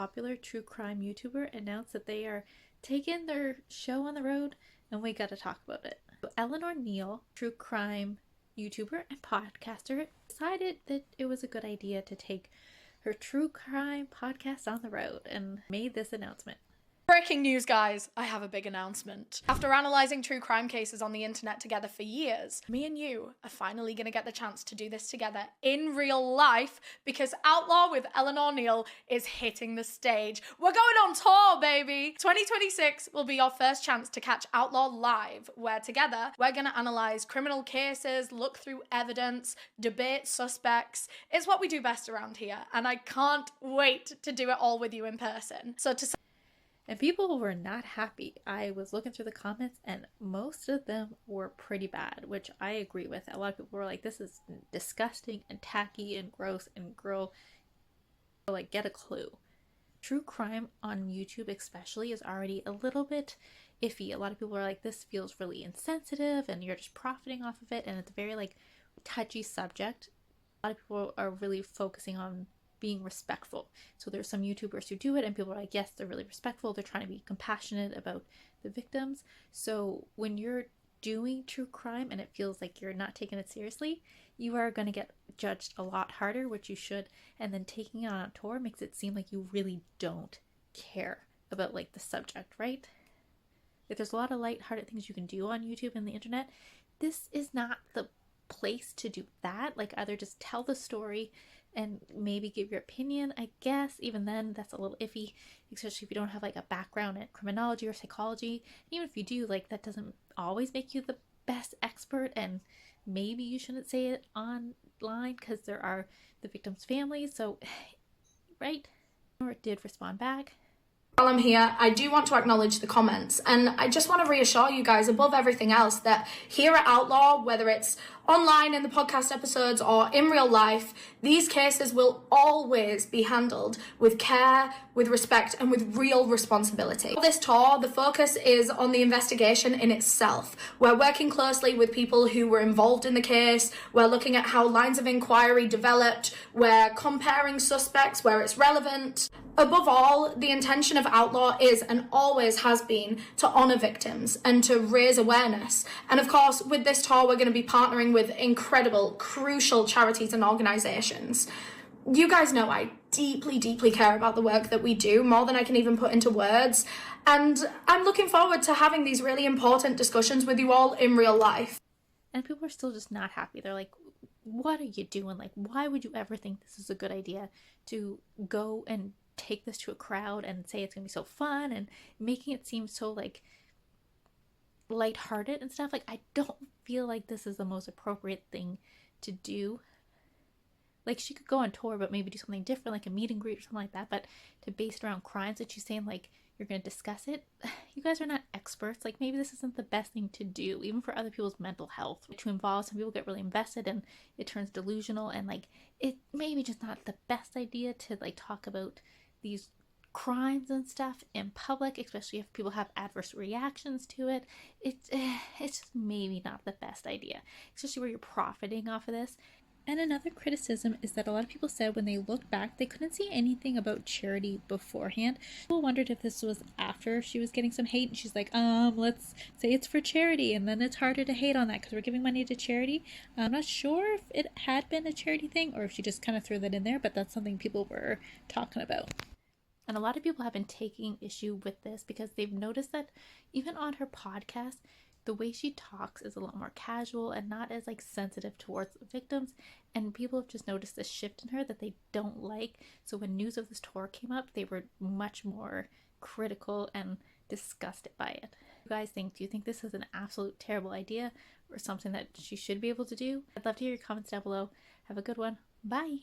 popular true crime YouTuber announced that they are taking their show on the road, and we gotta talk about it. Eleanor Neal, true crime YouTuber and podcaster, decided that it was a good idea to take her true crime podcast on the road and made this announcement. Breaking news, guys. I have a big announcement. After analysing true crime cases on the internet together for years, me and you are finally going to get the chance to do this together in real life because Outlaw with Eleanor Neal is hitting the stage. We're going on tour, baby! 2026 will be our first chance to catch Outlaw live, where together we're going to analyse criminal cases, look through evidence, debate suspects. It's what we do best around here, and I can't wait to do it all with you in person. And people were not happy. I was looking through the comments and most of them were pretty bad, which I agree with. A lot of people were like, this is disgusting and tacky and gross, and girl, like, get a clue. True crime on YouTube especially is already a little bit iffy. A lot of people are like, this feels really insensitive and you're just profiting off of it, and it's a very like touchy subject. A lot of people are really focusing on being respectful. So there's some YouTubers who do it and people are like, yes, they're really respectful. They're trying to be compassionate about the victims. So when you're doing true crime and it feels like you're not taking it seriously, you are going to get judged a lot harder, which you should. And then taking it on a tour makes it seem like you really don't care about like the subject, right? If there's a lot of lighthearted things you can do on YouTube and the internet, this is not the place to do that. Like, either just tell the story and maybe give your opinion, I guess. Even then, that's a little iffy, especially if you don't have like a background in criminology or psychology. Even if you do, like, that doesn't always make you the best expert, and maybe you shouldn't say it online because there are the victims' families. So, right? Or it did respond back. While I'm here, I do want to acknowledge the comments, and I just want to reassure you guys above everything else that here at Outlaw, whether it's online in the podcast episodes or in real life, these cases will always be handled with care, with respect, and with real responsibility. For this tour, the focus is on the investigation in itself. We're working closely with people who were involved in the case, we're looking at how lines of inquiry developed, we're comparing suspects where it's relevant. Above all, the intention of Outlaw is and always has been to honour victims and to raise awareness. And of course, with this tour, we're going to be partnering with incredible, crucial charities and organisations. You guys know I deeply, deeply care about the work that we do, more than I can even put into words. And I'm looking forward to having these really important discussions with you all in real life. And people are still just not happy. They're like, what are you doing? Like, why would you ever think this is a good idea to go and take this to a crowd and say it's gonna be so fun, and making it seem so like lighthearted and stuff? Like, I don't feel like this is the most appropriate thing to do. Like, she could go on tour but maybe do something different, like a meet and greet or something like that, but to base it around crimes that she's saying like you're gonna discuss it, you guys are not experts. Like, maybe this isn't the best thing to do, even for other people's mental health, to involve. Some people get really invested and it turns delusional, and like, it maybe just not the best idea to like talk about these crimes and stuff in public, especially if people have adverse reactions to it. It's just maybe not the best idea, especially where you're profiting off of this. And another criticism is that a lot of people said when they looked back, they couldn't see anything about charity beforehand. People wondered if this was after she was getting some hate, and she's like, let's say it's for charity, and then it's harder to hate on that because we're giving money to charity. I'm not sure if it had been a charity thing or if she just kind of threw that in there, but that's something people were talking about. And a lot of people have been taking issue with this because they've noticed that even on her podcast, the way she talks is a lot more casual and not as like sensitive towards victims. And people have just noticed this shift in her that they don't like. So when news of this tour came up, they were much more critical and disgusted by it. What do you guys think? Do you think this is an absolute terrible idea or something that she should be able to do? I'd love to hear your comments down below. Have a good one. Bye.